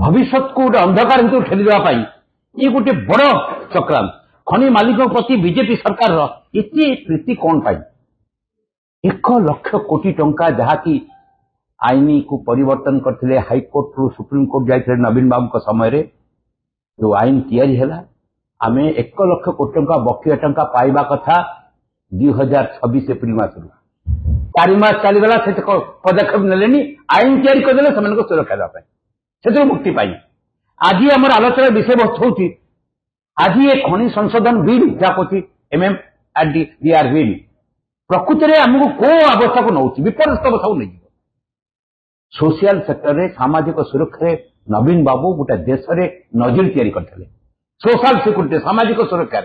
भविष्य को गोटे अंधकार भितर ठेली देवाई ये गोटे बड़ चक्रांत खनि मालिक प्रति बीजेपी सरकार एते प्रीति कौन पाई 1 लाख कोटी टंका जहाँकि आईन को परिवर्तन करते हाईकोर्ट रु सुप्रीमकोर्ट जाते नवीन बाबू समय जो आईन तैयारी है आम 1 लाख कोटी टंका बकिया टंका पाइबा कथा 2026 एप्रिल मसरू 4 मास चलीगला से पदक्षेप ने आईन तैयारी करदे से सुरक्षा देवाई से मुक्ति पाई आज आम आलोचना विषय वस्तु हूँ आज ये खनि संशोधन बिल जहाँ कह MMRDR बिल प्रकृति में आमको कौ अवस्था को नौ विपर्यस्त अवस्था को नहीं सोशल सेक्टर रे सामाजिक सुरक्षा नवीन बाबू गोटे देश में नजर तैयारी करते सोशल सिक्यूरीटी सामाजिक सुरक्षा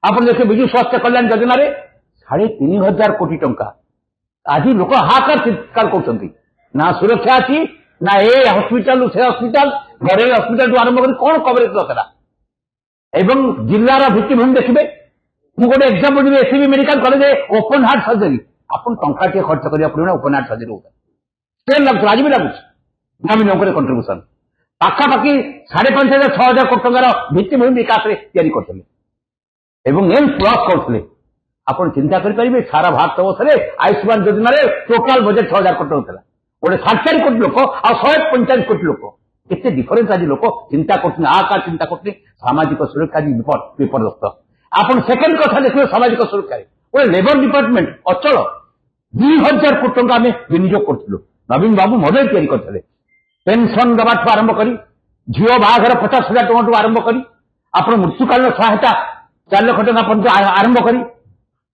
आप देखिए विजु स्वास्थ्य कल्याण योजना 3,500 कोटी टंका आज लोक हाकार चित्कार कर ना सुरक्षा अच्छी ना ए हस्पिटाल से हस्पिटाल घरे हस्पिटाल आरंभ कर कौन कवरेज दरकार एवं जिलार भित्तिभूमि देखिए मुझे गोटे एक्जाम्पल देवी SCB medical college open heart surgery आपन टंका खर्च करने पड़े ओपन हार्ट सर्जरी होता स्टेल लगुच आज भी लगुच नवीन कंट्रीब्यूशन पाखापाखि 5,500 6,000 कोटी टंकार भित्तिभूमि विकास करते एम्स ब्लॉक करते आप चिंता करेंगे सारा भारत वर्ष आयुष्मान योजना टोटाल बजेट 6,000 कोटी होता गोटे 4 कोटी लोक आ 145 कोटी लोक केते डिफरेन्स आज लोक चिंता करते आकार चिंता करते सामाजिक सुरक्षा विपर्यस्त आप सेकेंड कथा देखिए सामाजिक सुरक्षा गोटे लेबर डिपार्टमेंट अचल 2,000 कोटी टंका आम विनियोग करूँ नवीन बाबू मॉडल तैयारी करते पेंशन दवा आरंभ कर झील बाहर 50,000 टଙ୍କା आरंभ कर आप मृत्युकालीन सहायता 4 लाख टଙ୍କା पर्यंत आरंभ कर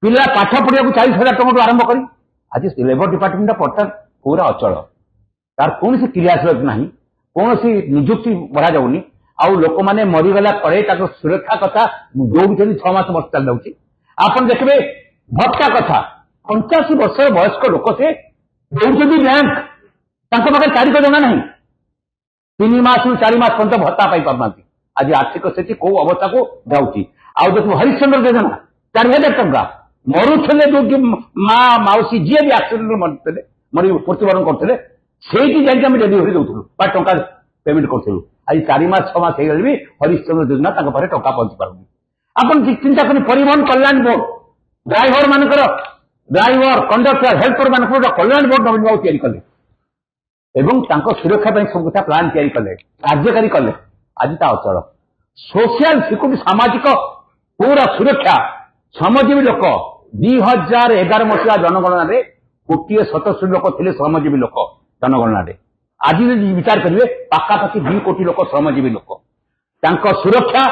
पिला पाठ पढ़ा 40,000 टଙ୍କା आरंभ कर आज लेबर डिपार्टमेंट बर्तमान पूरा अचल तार कौन क्रियाशील ना कौन निजुक्ति बढ़ा जाऊनी आउ लोक मैंने मरीगला पर सुरक्षा कथा दौड़ 6 मास वर्ष चल जाऊँगी आप देखिए भत्ता कथा 85 वर्ष वयस्क लोक से दौड़ बैंक पाखे 4 जना ना 3 मास रु 4 मास पर्यटन भत्ता पाई पारना आज आर्थिक स्थिति कौ अवस्था को जाऊँगी आउ देखो हरिश्चंद्र योजना 4,000 टंका मरुले जो माँ मौसी जी भी आक्सीडेंट मरते मृत्युवरण करते से डेलीवरी दौलू टा पेमेंट करूँ आज 4 मास 6 मास भी हरिश्चंद्र योजना टंका पहुंची पार आप चिंता कर परिवहन कल्याण बोर्ड ड्राइवर मानकर ड्राइवर कंडक्टर हेल्पर मान कल्याण बोर्ड नवीन बाबू तैयारी कले सुरक्षा सब कथा प्लान तैयारी कले कार्यकारी कले आज अचल सोशल सिक्यूरीटी सामाजिक पूरा सुरक्षा श्रमजीवी लोक 2011 मसीहा जनगणना 1,77 लोक थे श्रमजीवी लोक जनगणना आज विचार करेंगे पाखापाखि 2 कोटी लोक श्रमजीवी लोक सुरक्षा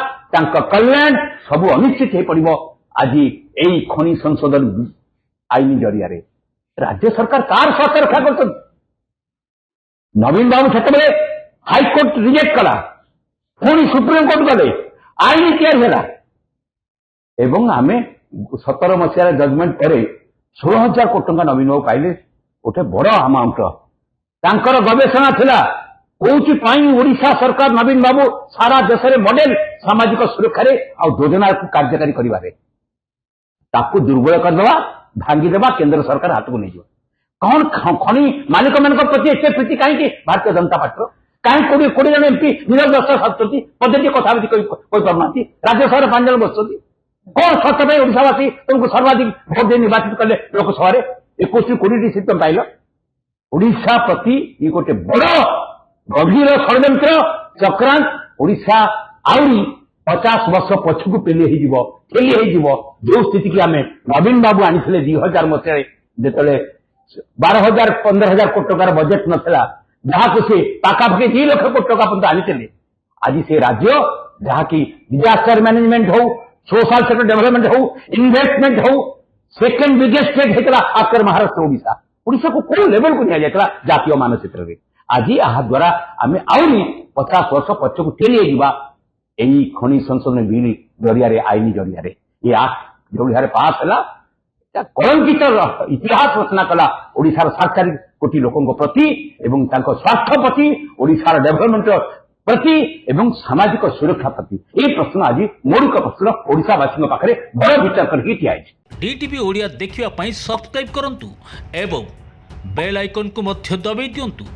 कल्याण सब अनिश्चित हो पड़ो आज यही खनि संशोधन आईन जरिया राज्य सरकार कार स्वास्थ्य रक्षा कर नवीन बाबू से हाईकोर्ट रिजेक्ट कला पुणी सुप्रीमकोर्ट गले आईन तैयारी है आम 17 मसीह जजमेंट पर 16,000 कोटी टंका नवीन बाबू पाइले गोटे बड़ अमाउंट तांकर गवेषणा थिला कोची ओडिशा सरकार नवीन बाबू सारा देश में मॉडल सामाजिक सुरक्षा आ योजना को कार्यकारी करिबारे ताकू दुर्बल करदवा भांगीदेवा केंद्र सरकार हाथ को नहीं कौन खनि मालिक मान प्रति एत प्रीति कहीं भारतीय जनता पार्टी कहीं 20 जन एमपी निरल दर्शक साधुंट पद्धति कथा पाना राज्यसभा 5 जन बस कौन खर्च पाई ओडावासी तुमको सर्वाधिक भोट दे निर्वाचित कले लोकसभा 21-20 सीट तुम पाइल ओडिशा प्रति ये गोटे बड़ गभीर षड्यंत्र चक्रांत ओडिशा आहरी 50 वर्ष पछकू ठेली जो स्थिति की आम नवीन बाबू आनी 2000 मसीह जो 12,000-15,000 कोटी टंकार बजेट नाला जहाँ को सी पाखापाखि 2 लाख कोटी टंका पर्यटन आनी आज से राज्य जहाँकि डिजास्टर मैनेजमेंट हो सोशल सेक्टर डेवलपमेंट हो इन्वेस्टमेंट हो सेकेंड बिगेस्ट स्टेट होता आफ्टर महाराष्ट्र ओडिशा को कौ लेवल को दिया जाता जातीय मानचित्र में आज यहाँ द्वारा आम आहरी 50 वर्ष पछकू ठेली यही खनि संशोधन बिल जरिया आईन जरिया ये एक्ट जो पास है कलंकित इतिहास रचना कला ओडिशार 7 कोटी लोकों प्रति एवं स्वास्थ्य प्रति ओडिशार डेवलपमेंट प्रति एवं सामाजिक सुरक्षा प्रति ये प्रश्न आज मौलिक प्रश्न ओडिशावासी पाखे बड़ विचार करके ठिया डीटीवी ओडिया देखिवा पई सब्सक्राइब करंतु एवं बेल आइकन को मध्य दबाई दियंतु।